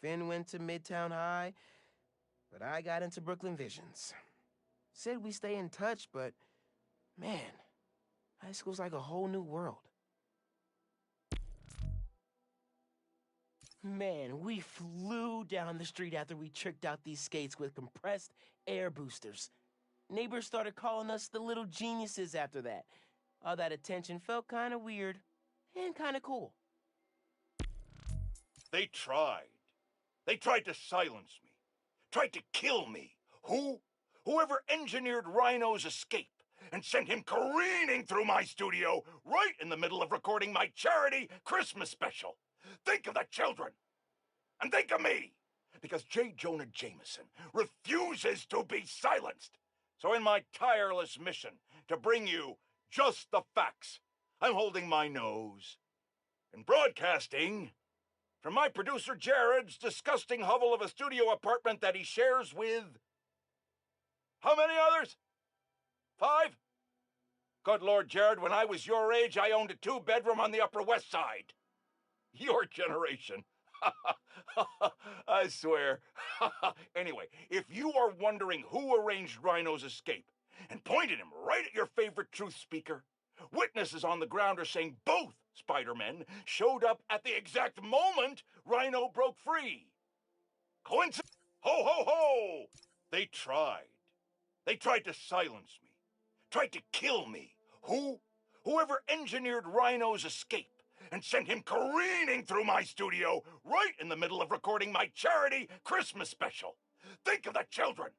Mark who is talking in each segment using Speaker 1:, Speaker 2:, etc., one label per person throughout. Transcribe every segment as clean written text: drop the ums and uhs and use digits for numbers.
Speaker 1: Finn went to Midtown High, but I got into Brooklyn Visions. Said we stay in touch, but man, high school's like a whole new world. Man, we flew down the street after we tricked out these skates with compressed air boosters. Neighbors started calling us the little geniuses after that. All that attention felt kind of weird and kind of cool.
Speaker 2: They tried. They tried to silence me. Tried to kill me. Who? Whoever engineered Rhino's escape and sent him careening through my studio right in the middle of recording my charity Christmas special. Think of the children. And think of me. Because J. Jonah Jameson refuses to be silenced. So in my tireless mission to bring you just the facts, I'm holding my nose. And broadcasting from my producer Jared's disgusting hovel of a studio apartment that he shares with... How many others? 5? Good Lord, Jared, when I was your age, I owned a 2-bedroom on the Upper West Side. Your generation. I swear. Anyway, if you are wondering who arranged Rhino's escape and pointed him right at your favorite truth speaker, witnesses on the ground are saying both Spider-Men showed up at the exact moment Rhino broke free. Coincidence? Ho, ho, ho! They tried. They tried to silence me. Tried to kill me. Who? Whoever engineered Rhino's escape and sent him careening through my studio right in the middle of recording my charity Christmas special. Think of the children.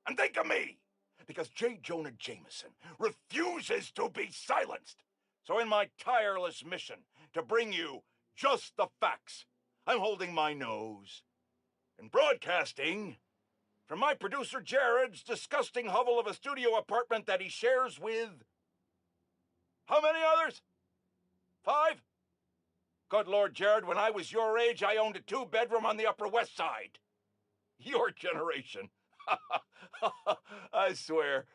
Speaker 2: And think of me. Because J. Jonah Jameson refuses to be silenced. So in my tireless mission to bring you just the facts, I'm holding my nose. And broadcasting from my producer Jared's disgusting hovel of a studio apartment that he shares with... How many others? 5? Good Lord, Jared, when I was your age, I owned a 2-bedroom on the Upper West Side. Your generation. I swear.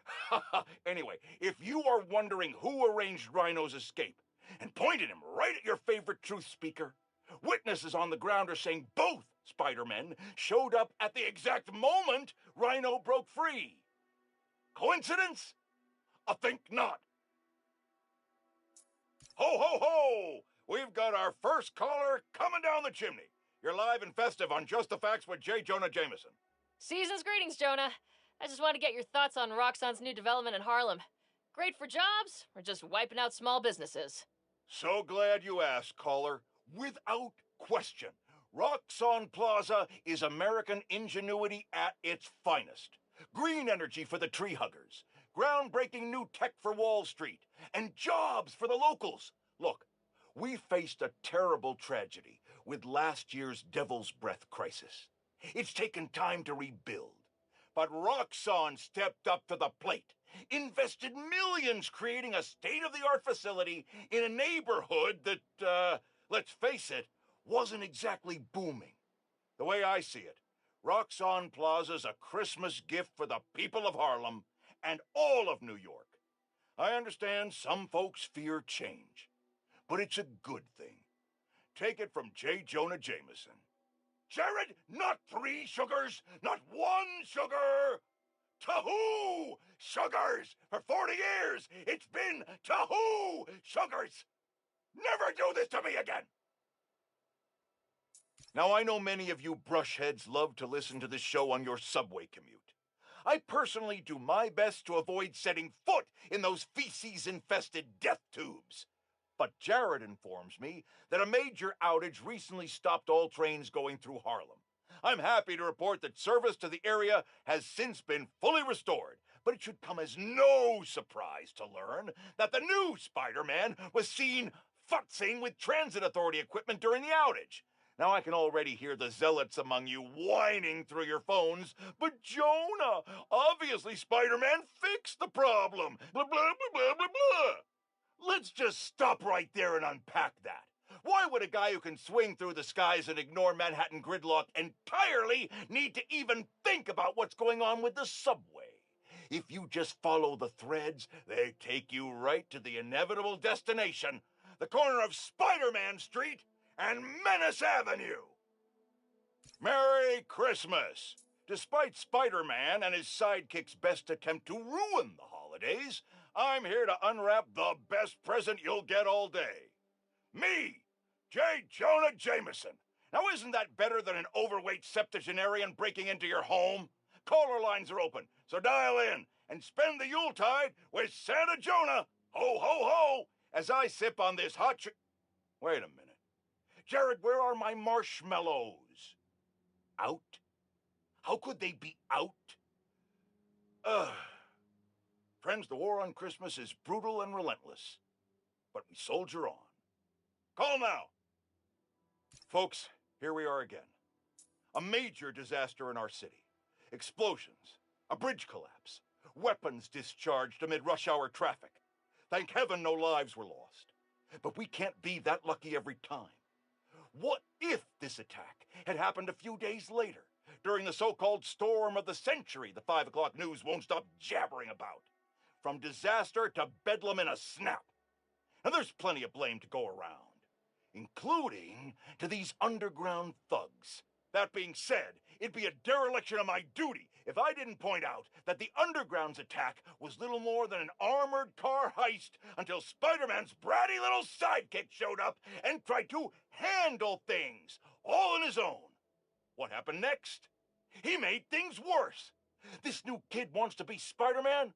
Speaker 2: Anyway, if you are wondering who arranged Rhino's escape and pointed him right at your favorite truth speaker, witnesses on the ground are saying both Spider-Men showed up at the exact moment Rhino broke free. Coincidence? I think not. Ho, ho, ho! We've got our first caller coming down the chimney. You're live and festive on Just the Facts with J. Jonah Jameson.
Speaker 3: Season's greetings, Jonah. I just want to get your thoughts on Roxxon's new development in Harlem. Great for jobs, or just wiping out small businesses?
Speaker 2: So glad you asked, caller. Without question, Roxxon Plaza is American ingenuity at its finest. Green energy for the tree huggers, groundbreaking new tech for Wall Street, and jobs for the locals. Look, we faced a terrible tragedy with last year's Devil's Breath crisis. It's taken time to rebuild. But Roxxon stepped up to the plate, invested millions creating a state-of-the-art facility in a neighborhood that, let's face it, wasn't exactly booming. The way I see it, Roxxon Plaza's a Christmas gift for the people of Harlem and all of New York. I understand some folks fear change, but it's a good thing. Take it from J. Jonah Jameson. Jared, not 3 sugars, not 1 sugar. Tahoo sugars. For 40 years, it's been Tahoo sugars. Never do this to me again. Now, I know many of you brushheads love to listen to this show on your subway commute. I personally do my best to avoid setting foot in those feces-infested death tubes. But Jared informs me that a major outage recently stopped all trains going through Harlem. I'm happy to report that service to the area has since been fully restored, but it should come as no surprise to learn that the new Spider-Man was seen futzing with transit authority equipment during the outage. Now I can already hear the zealots among you whining through your phones, but Jonah, obviously Spider-Man fixed the problem. Blah, blah, blah, blah, blah, blah. Let's just stop right there and unpack that. Why would a guy who can swing through the skies and ignore Manhattan gridlock entirely need to even think about what's going on with the subway? If you just follow the threads, they take you right to the inevitable destination, the corner of Spider-Man Street and Menace Avenue. Merry Christmas! Despite Spider-Man and his sidekick's best attempt to ruin the holidays, I'm here to unwrap the best present you'll get all day. Me, J. Jonah Jameson. Now isn't that better than an overweight septuagenarian breaking into your home? Caller lines are open, so dial in and spend the Yuletide with Santa Jonah, ho ho ho, as I sip on this hot Wait a minute. Jared, where are my marshmallows? Out? How could they be out? Friends, the war on Christmas is brutal and relentless, but we soldier on. Call now. Folks, here we are again. A major disaster in our city. Explosions, a bridge collapse, weapons discharged amid rush hour traffic. Thank heaven no lives were lost. But we can't be that lucky every time. What if this attack had happened a few days later, during the so-called storm of the century the 5 o'clock news won't stop jabbering about? From disaster to bedlam in a snap. And there's plenty of blame to go around, including to these underground thugs. That being said, it'd be a dereliction of my duty if I didn't point out that the Underground's attack was little more than an armored car heist until Spider-Man's bratty little sidekick showed up and tried to handle things, all on his own. What happened next? He made things worse. This new kid wants to be Spider-Man?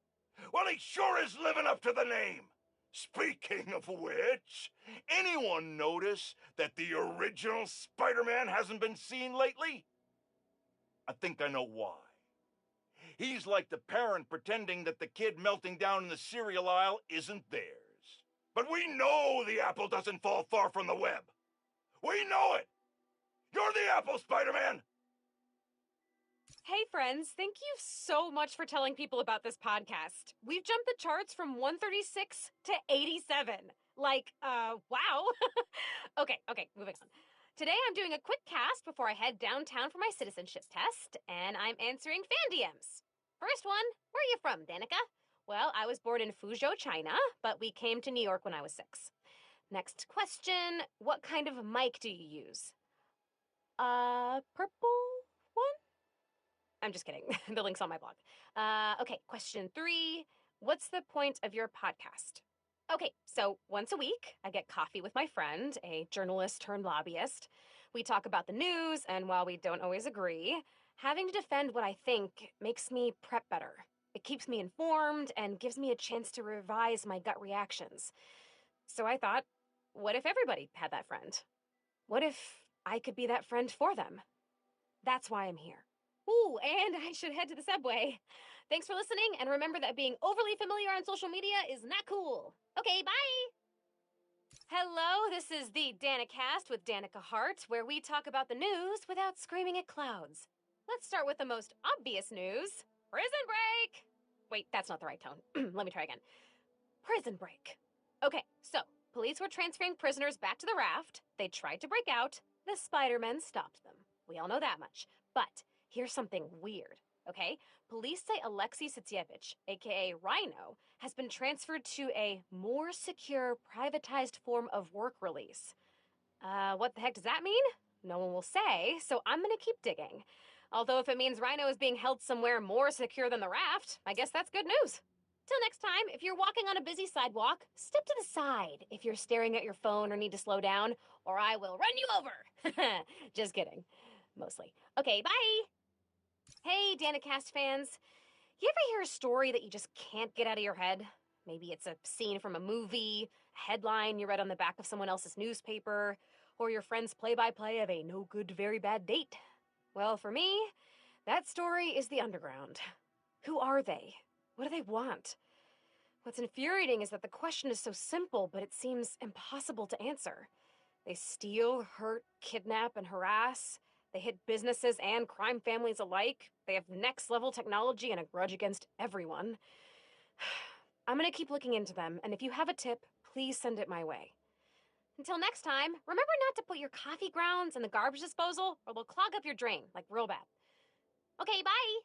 Speaker 2: Well, he sure is living up to the name. Speaking of which, anyone notice that the original Spider-Man hasn't been seen lately? I think I know why. He's like the parent pretending that the kid melting down in the cereal aisle isn't theirs. But we know the apple doesn't fall far from the web. We know it. You're the apple, Spider-Man.
Speaker 4: Hey friends, thank you so much for telling people about this podcast. We've jumped the charts from 136 to 87. Wow. Okay, moving on. Today I'm doing a quick cast before I head downtown for my citizenship test, and I'm answering fan DMs. First one, where are you from, Danica? Well, I was born in Fuzhou, China, but we came to New York when I was 6. Next question, what kind of mic do you use? Purple one? I'm just kidding. The link's on my blog. Okay, question 3. What's the point of your podcast? Okay, so once a week, I get coffee with my friend, a journalist turned lobbyist. We talk about the news, and while we don't always agree, having to defend what I think makes me prep better. It keeps me informed and gives me a chance to revise my gut reactions. So I thought, what if everybody had that friend? What if I could be that friend for them? That's why I'm here. Ooh, and I should head to the subway. Thanks for listening, and remember that being overly familiar on social media is not cool. Okay, bye! Hello, this is the Danicast with Danica Hart, where we talk about the news without screaming at clouds. Let's start with the most obvious news. Prison Break! Wait, that's not the right tone. Let me try again. Prison Break. Okay, so, police were transferring prisoners back to the raft. They tried to break out. The Spider-Men stopped them. We all know that much. But here's something weird, okay? Police say Alexei Sitsievich, aka Rhino, has been transferred to a more secure, privatized form of work release. What the heck does that mean? No one will say, so I'm gonna keep digging. Although if it means Rhino is being held somewhere more secure than the raft, I guess that's good news. Till next time, if you're walking on a busy sidewalk, step to the side if you're staring at your phone or need to slow down, or I will run you over. Just kidding. Mostly. Okay, bye! Hey, Danicast fans. You ever hear a story that you just can't get out of your head? Maybe it's a scene from a movie, a headline you read on the back of someone else's newspaper, or your friend's play-by-play of a no-good, very bad date. Well, for me, that story is the Underground. Who are they? What do they want? What's infuriating is that the question is so simple, but it seems impossible to answer. They steal, hurt, kidnap, and harass. They hit businesses and crime families alike. They have next-level technology and a grudge against everyone. I'm gonna keep looking into them, and if you have a tip, please send it my way. Until next time, remember not to put your coffee grounds in the garbage disposal, or they'll clog up your drain, like real bad. Okay, bye!